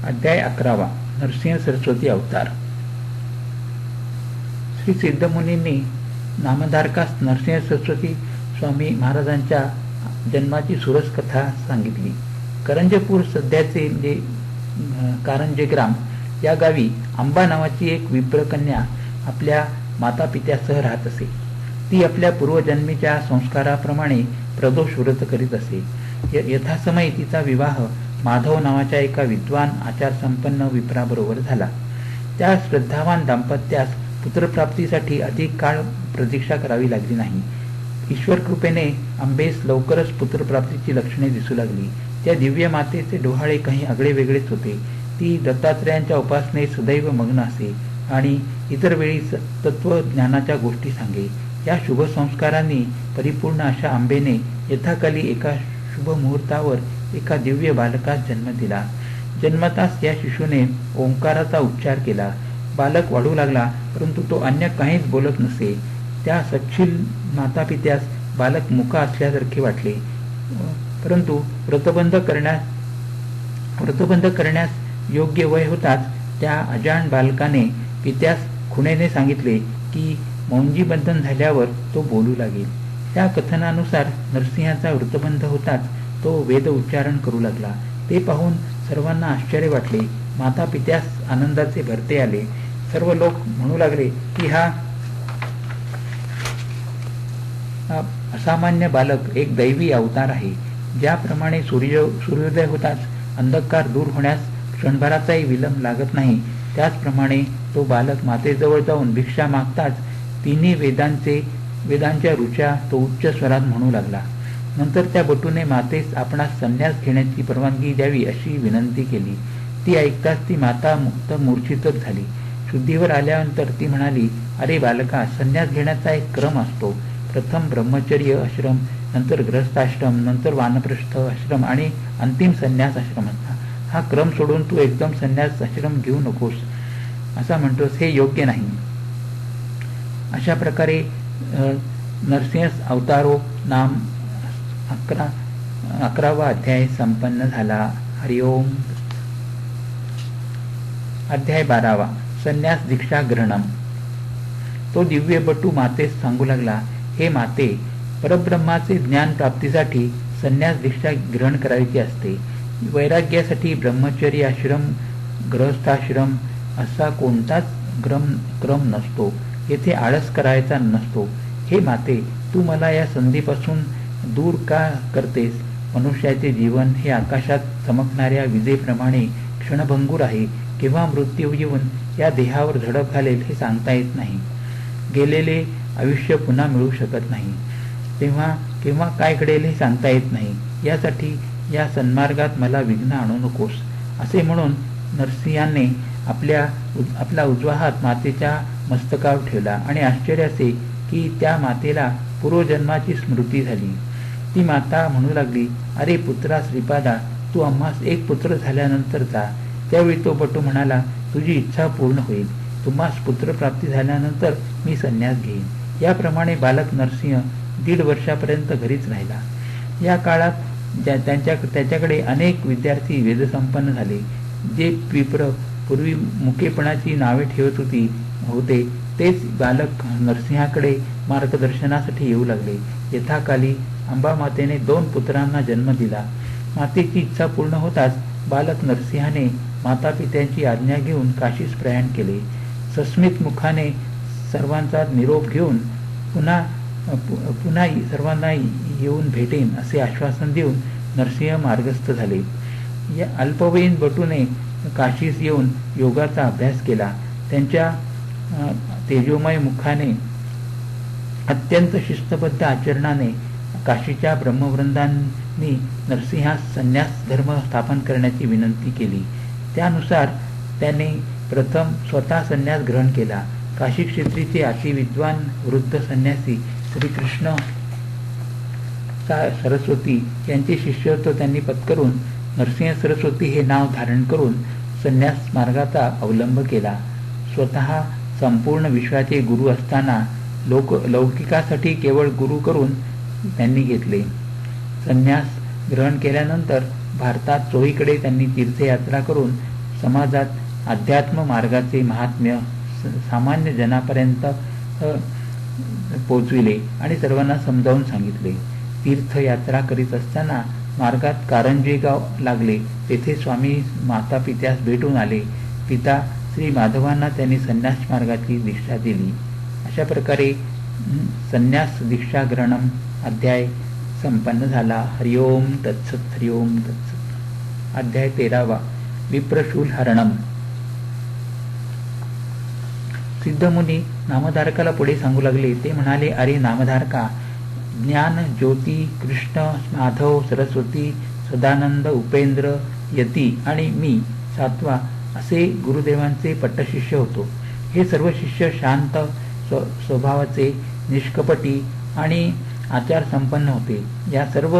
अध्याय 11 नरसिंह सरस्वती अवतार। श्री सिद्धमुनींनी नामधारकास नरसिंह सरस्वती स्वामी महाराजांच्या जन्माची सुरस कथा सांगितली। करंजपूर सध्याचे कारंजे ग्राम या गावी अंबा नावाची एक विप्रकन्या आपल्या माता पित्यासह राहत असे। ती आपल्या पूर्वजन्मीच्या संस्काराप्रमाणे प्रदोष व्रत करीत असे। यथासमयी तिचा विवाह माधव नावाच्या एका विद्वान आचारसंपन्न विप्राबरोबर झाला। त्या श्रद्धावान दाम्पत्यास पुत्रप्राप्तीसाठी अधिक काळ प्रतीक्षा करावी लागली नाही। ईश्वर कृपेने अंबेस लवकरच पुत्रप्राप्तीची लक्षणे दिसू लागली। त्या दिव्य मातेचे डोहाळे काही आगळे वेगळेच होते। ती दत्तात्रयांच्या उपासनेत सदैव मग्न असे आणि इतर वेळी तत्वज्ञानाच्या गोष्टी सांगे। या शुभ संस्कारांनी परिपूर्ण अशा अंबेने यथाकाली एका शुभ मुहूर्तावर एका दिव्य बालकास जन्म दिला। जन्मताच या शिशूने ओंकाराचा उच्चार केला। बालक वाढू लागला, परंतु तो अन्य काहीच बोलत नसे। त्या सच्छील मातापित्यास बालक मुका असल्यासारखे वाटले, परंतु व्रतबंध करण्यास योग्य वय होताच त्या अजाण बालकाने पित्यास खुणेने सांगितले की मौंजी बंधन झाल्यावर तो बोलू लागेल। त्या कथनानुसार नरसिंहाचा व्रतबंध होताच तो वेद उच्चारण करू लागला। ते पाहून सर्वांना आश्चर्य वाटले। माता पित्यास आनंदाचे भरते आले। सर्व लोक म्हणू लागले की हा असामान्य बालक एक दैवी अवतार आहे। ज्याप्रमाणे सूर्योदय होताच अंधकार दूर होण्यास क्षणभराचाही विलंब लागत नाही, त्याचप्रमाणे तो बालक मातेजवळ जाऊन भिक्षा मागताच तिन्ही वेदांच्या ऋचा तो उच्च स्वरात म्हणू लागला। नंतर त्या बटूने मातेस आपणास संन्यास घेण्याची परवानगी द्यावी अशी विनंती केली। ती ऐकताच ती माता मुक्त मूर्छितच झाली। शुद्धीवर आल्यानंतर ती म्हणाली, अरे बालका, संन्यास घेण्याचा एक क्रम असतो। प्रथम ब्रह्मचर्य आश्रम, नंतर गृहस्थाश्रम, नंतर वानप्रस्थ आश्रम आणि अंतिम संन्यास आश्रम असता। हा क्रम सोडून तू एकदम संन्यास आश्रम घेऊ नकोस असा म्हणतोस, हे योग्य नाही। अशा प्रकारे नरसिंह अवतारो नाम 11वा अध्याय संपन्न झाला। हरिओम। अध्याय 12 संन्यास दीक्षा ग्रहणम। तो दिव्य बटू मातेस सांगू लागला, हे माते, परब्रह्माचे ज्ञान प्राप्तीसाठी संन्यास दीक्षा ग्रहण करायची असते। वैराग्यासाठी ब्रह्मचर्य आश्रम, गृहस्थाश्रम असा कोणताच क्रम नसतो। येथे आळस करायचा नसतो। हे माते, तू मला या संधीपासून दूर का करतेस? मनुष्याचे जीवन हे आकाशात चमकणाऱ्या विजेप्रमाणे क्षणभंगूर आहे। केव्हा मृत्यू येऊन या देहावर झडप घालेल हे सांगता येत नाही। गेलेले आयुष्य पुन्हा मिळू शकत नाही, तेव्हा केव्हा काय घडेल हे सांगता येत नाही। यासाठी या सन्मार्गात मला विघ्न आणू नकोस असे म्हणून नरसिंहाने आपला उजवा हात मातेच्या मस्तकावर ठेवला आणि आश्चर्य असे की त्या मातेला पूर्वजन्माची स्मृती झाली। ती माता म्हणू लागली, अरे पुत्रा श्रीपादा, तू आम्हास एक पुत्र झाल्यानंतर जा। त्यावेळी तो बटू म्हणाला, तुझी इच्छा पूर्ण होईल। तुम्हास पुत्रप्राप्ती झाल्यानंतर मी संन्यास घेईन। याप्रमाणे बालक नरसिंह 1.5 वर्षापर्यंत घरीच राहिला। या काळात त्याच्याकडे अनेक विद्यार्थी वेदसंपन्न झाले। जे विप्र पूर्वी मुकेपणाची नावे ठेवत होते तेच बालक नरसिंहाकडे मार्गदर्शनासाठी येऊ लागले। यथाकाली अंबामातेने 2 पुत्रांना जन्म दिला। मातेची इच्छा पूर्ण होताच बालक नरसिंहाने मातापित्यांची आज्ञा घेऊन काशीस प्रयाण केले। सस्मित मुखाने सर्वांचा निरोप घेऊन पुन्हा सर्वांना येऊन भेटेन असे आश्वासन देऊन नरसिंह मार्गस्थ झाले। या अल्पवयीन बटूने काशीस येऊन योगाचा अभ्यास केला। त्यांच्या तेजोमय मुखाने अत्यंत शिस्तबद्ध आचरणाने काशीच्या ब्रह्मवृंदांनी नरसिंहास संन्यास धर्म स्थापन करण्याची विनंती केली। त्यानुसार त्याने प्रथम स्वतः संन्यास ग्रहण केला। काशी क्षेत्रीचे अतिविद्वान वृद्ध संन्यासी श्रीकृष्ण सरस्वती यांचे शिष्यत्व त्यांनी पत्करून नरसिंह सरस्वती हे नाव धारण करून संन्यास मार्गाचा अवलंब केला। स्वतः संपूर्ण विश्वाचे गुरु असताना लौकिकासाठी केवळ गुरु करून त्यांनी घेतले। संन्यास ग्रहण केल्यानंतर भारतात चोहीकडे त्यांनी तीर्थयात्रा करून समाजात अध्यात्म मार्गाचे महात्म्य सामान्य जनापर्यंत पोचविले आणि सर्वांना समजावून सांगितले. तीर्थयात्रा करीत असताना मार्गात कारंजे गाव लागले. तेथे स्वामी माता पित्यास भेटून आले. पिता श्री माधवांना त्यांनी संन्यास मार्गाची दीक्षा दिली. अशा प्रकारे संन्यास दीक्षा ग्रहणम अध्याय संपन्न झाला. हरिओम तत्सत. हरिओम तत्सत. अध्याय 13 विप्रशूल हरणम. सिद्धमुनी नामधारकाला पुढे सांगू लागले. ते म्हणाले, अरे नामधारका, ज्ञान ज्योती कृष्ण माधव सरस्वती सदानंद उपेंद्र यती आणि मी सातवा असे गुरुदेवांचे पट्टशिष्य होतो. हे सर्व शिष्य शांत स्वभावाचे, निष्कपटी आणि आचार संपन्न होते. या सर्व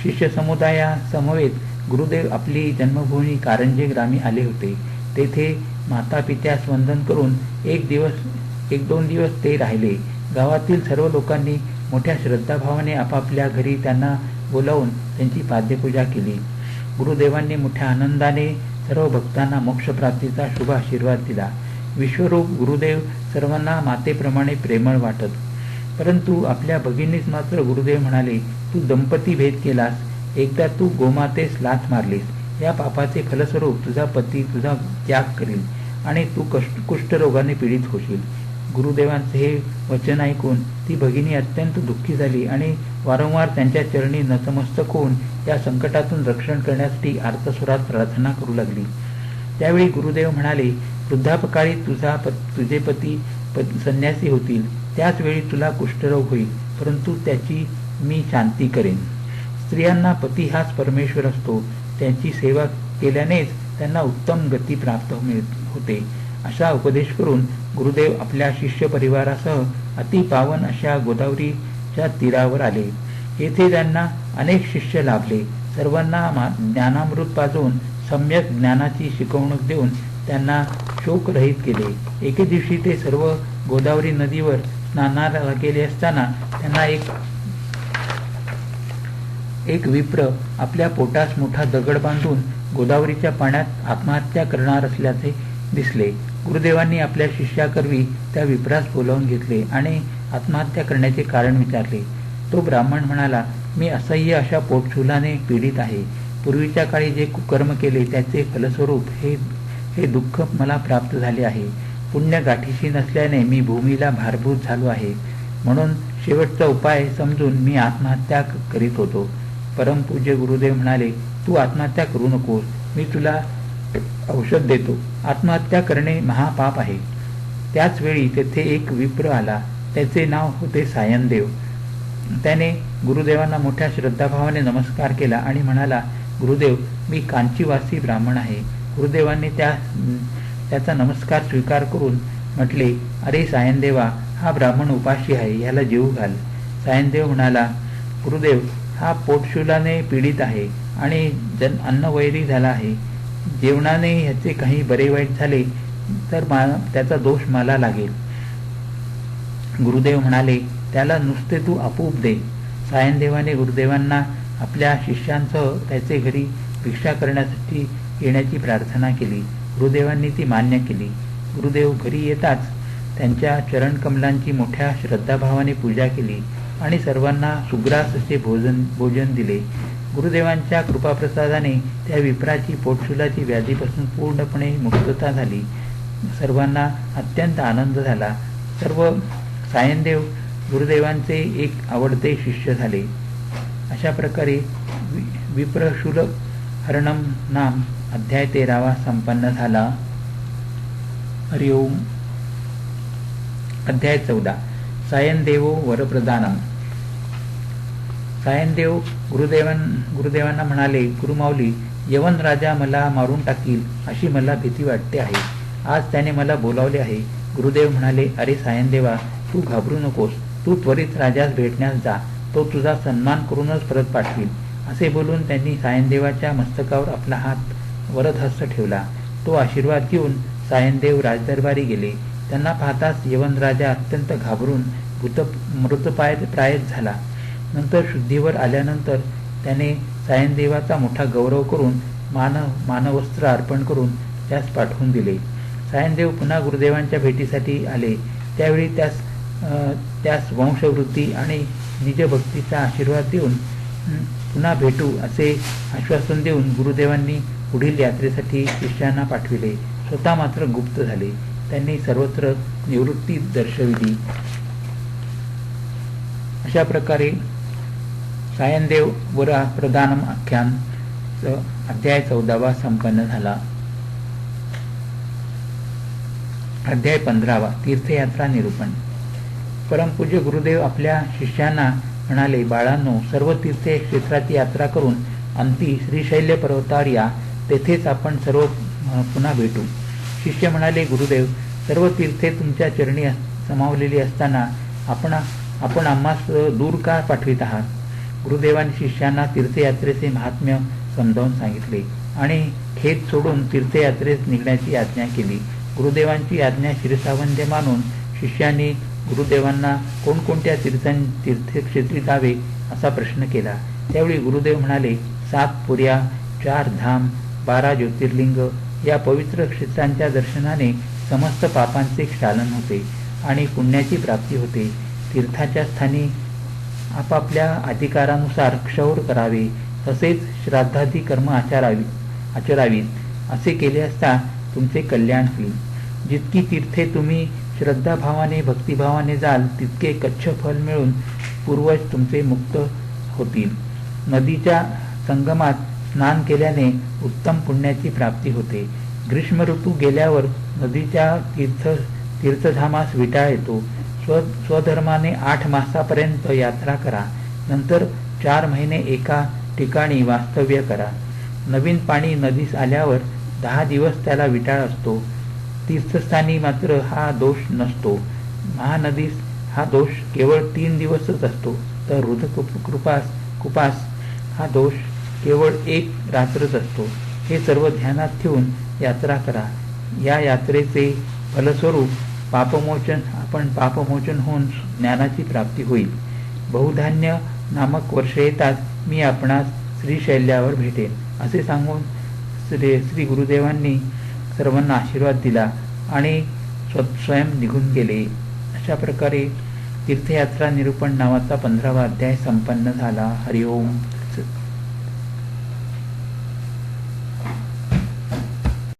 शिष्य समुदायासमवेत गुरुदेव आपली जन्मभूमी कारंजे ग्रामी आले होते. तेथे माता पित्यास वंदन करून एक दोन दिवस ते राहिले. गावातील सर्व लोकांनी मोठ्या श्रद्धाभावाने आपापल्या घरी त्यांना बोलावून त्यांची पाद्यपूजा केली. गुरुदेवांनी मोठ्या आनंदाने सर्व भक्तांना मोक्षप्राप्तीचा शुभ आशीर्वाद दिला. विश्वरूप गुरुदेव सर्वांना मातेप्रमाणे प्रेमळ वाटत. परंतु आपल्या भगिनीस मात्र गुरुदेव म्हणाले, तू दंपती भेद केलास. एकदा तू गोमातेस लाथ मारलीस. या पापाचे फलस्वरूप तुझा पती तुझा त्याग करील आणि तू कुष्ठरोगाने पीडित होशील. गुरुदेवांचे हे वचन ऐकून ती भगिनी अत्यंत दुःखी झाली आणि वारंवार त्यांच्या चरणी नतमस्तक होऊन या संकटातून रक्षण करण्यासाठी आर्तस्वरात प्रार्थना करू लागली. त्यावेळी गुरुदेव म्हणाले, वृद्धापकाळी तुझे पती संन्यासी होतील. त्याच वेळी तुला कुष्ठरोग होईल, परंतु त्याची मी शांती करेन. स्त्रियांना पती हाच परमेश्वर असतो. त्यांची सेवा केल्यानेच त्यांना उत्तम गती प्राप्त होते. असा उपदेश करून गुरुदेव आपल्या शिष्य परिवारासह अतिपावन अशा गोदावरीच्या तीरावर आले. येथे त्यांना अनेक शिष्य लाभले. सर्वांना ज्ञानामृत पाजवून सम्यक ज्ञानाची शिकवणूक देऊन त्यांना शोकरहित केले. एके दिवशी ते सर्व गोदावरी नदीवर स्नानाला गेले असताना त्यांना एक विप्र आपल्या पोटास मोठा दगड बांधून गोदावरीच्या पाण्यात आत्महत्या करणार असल्याचे दिसले. गुरुदेवांनी आपल्या शिष्याकरवी त्या विप्रास बोलावून घेतले आणि आत्महत्या करण्याचे कारण विचारले. तो ब्राह्मण म्हणाला, मी असह्य अशा पोटशूलाने पीडित आहे. पूर्वीच्या काळी जे कुकर्म केले त्याचे फलस्वरूप हे दुःख मला प्राप्त झाले आहे. पुण्य गाठीशी नसल्याने मी भूमीला भारभूत झालो आहे. म्हणून शेवटचा उपाय समजून मी आत्महत्या करीत होतो. परमपूज्य गुरुदेव म्हणाले, तू आत्महत्या करू नकोस. मी तुला औषध देतो. आत्महत्या करणे महापाप आहे. त्याच वेळी तेथे एक विप्र आला. त्याचे नाव होते सायनदेव. त्याने गुरुदेवांना मोठ्या श्रद्धाभावाने नमस्कार केला आणि म्हणाला, गुरुदेव, मी कांचीवासी ब्राह्मण आहे. गुरुदेवांनी त्याचा नमस्कार स्वीकार करून म्हटले, अरे सायनदेवा, हा ब्राह्मण उपाशी आहे, याला जीव घाल. सायनदेव म्हणाला, गुरुदेव, हा पोटशूलाने पीडित आहे आणि अन्नवैरी झाला आहे. जेवणाने ह्याचे काही बरे वाईट झाले तर त्याचा दोष मला लागेल. गुरुदेव म्हणाले, त्याला नुसते तू आपूप दे. सायनदेवाने गुरुदेवांना आपल्या शिष्यांसह त्याचे घरी भिक्षा करण्यासाठी येण्याची प्रार्थना केली. गुरुदेवांनी ती मान्य केली. गुरुदेव घरी येताच त्यांच्या चरणकमलांची मोठ्या श्रद्धाभावाने पूजा केली आणि सर्वांना सुग्रास असे भोजन दिले. गुरुदेवांच्या कृपाप्रसादाने त्या विप्राची पोटशूलाची व्याधीपासून पूर्णपणे मुक्तता झाली. सर्वांना अत्यंत आनंद झाला. सायनदेव गुरुदेवांचे एक आवडते शिष्य झाले. अशा प्रकारे विप्रशूल हरणम नाम अध्याय 13 संपन्न झाला. हरिओम. अध्याय 14 सायनदेवो वरप्रदानम. सायनदेव गुरुदेवांना म्हणाले, गुरुमाऊली, यवन राजा मला मारून टाकील अशी मला भीती वाटते आहे. आज त्याने मला बोलावले आहे. गुरुदेव म्हणाले, अरे सायनदेवा, तू घाबरू नकोस. तू त्वरित राजास भेटण्यास जा. तो तुझा सन्मान करूनच परत पाठवील. असे बोलून त्यांनी सायनदेवाच्या मस्तकावर आपला हात वरदहस्त ठेवला. तो आशीर्वाद घेऊन सायनदेव राजदरबारी गेले. त्यांना पाहताच यवन राजा अत्यंत घाबरून मृतप्रायच झाला. नंतर शुद्धीवर आल्यानंतर त्याने सायनदेवाचा मोठा गौरव करून मानवस्त्र अर्पण करून त्यास पाठवून दिले. सायनदेव पुन्हा गुरुदेवांच्या भेटीसाठी आले. त्यावेळी त्यास वंशवृद्धी आणि निजभक्तीचा आशीर्वाद देऊन पुन्हा भेटू असे आश्वासन देऊन गुरुदेवांनी पुढील यात्रेसाठी शिष्यांना पाठविले. स्वतः मात्र गुप्त झाले. त्यांनी सर्वत्र निवृत्ती दर्शविली. अशा प्रकारे सायनदेव वरा प्रदानम आख्यान अध्याय 14 संपन्न झाला. अध्याय 15 तीर्थयात्रा निरूपण. परमपूज्य गुरुदेव आपल्या शिष्यांना म्हणाले, बाळांनो, सर्व तीर्थे क्षेत्राची यात्रा करून अंती श्रीशैल्य पर्वतावर या. तेथेच आपण सर्व पुन्हा भेटू. शिष्य म्हणाले, गुरुदेव, सर्व तीर्थे तुमच्या चरणी समावलेली असताना आपण आम्हास दूर का पाठवित आहात? गुरुदेवांनी शिष्यांना तीर्थयात्रेचे महात्म्य समजावून सांगितले आणि खेद सोडून तीर्थयात्रेस निघण्याची आज्ञा केली. गुरुदेवांची आज्ञा शिरसावंद्य मानून शिष्यांनी गुरुदेवांना कोणकोणत्या तीर्थक्षेत्री जावे असा प्रश्न केला. त्यावेळी गुरुदेव म्हणाले, 7 पुर्या, 4 धाम, 12 ज्योतिर्लिंग या पवित्र क्षेत्रांच्या दर्शनाने समस्त पापांचे क्षालन होते आणि पुण्याची प्राप्ती होते. तीर्थाच्या स्थानी आपापल्या अधिकारानुसार क्षौर करावे, तसेच श्राद्धादी कर्म आचरावीत. असे केले असता तुमचे कल्याण होईल. जितकी तीर्थे तुम्ही श्रद्धाभावाने भक्तिभावाने जाल तितके कच्छ फल मिळून पूर्वज तुमचे मुक्त होतील. नदीच्या संगमात स्नान केल्याने उत्तम पुण्याची प्राप्ती होते. ग्रीष्म ऋतू गेल्यावर नदीच्या तीर्थधामास विटाळ येतो. स्वधर्माने 8 मासापर्यंत यात्रा करा. नंतर 4 महिने एका ठिकाणी वास्तव्य करा. नवीन पाणी नदीस आल्यावर 10 दिवस त्याला विटाळ असतो. तीर्थस्थानी मात्र हा दोष नसतो. महानदीस हा दोष केवळ 3 दिवसच असतो. तर कुपास हा दोष केवळ 1 रात्रच असतो. हे सर्व ध्यानात ठेवून यात्रा करा. या यात्रेचे फलस्वरूप पापमोचन होऊन ज्ञानाची प्राप्ती होईल. बहुधान्य नामक वर्ष येताच मी आपणास श्रीशैल्यावर भेटेन. असे सांगून श्री गुरुदेवांनी सर्वांना आशीर्वाद दिला आणि स्वयं निघून गेले. अशा प्रकारे तीर्थयात्रा निरूपण नावाचा 15वा अध्याय संपन्न झाला. हरिओम.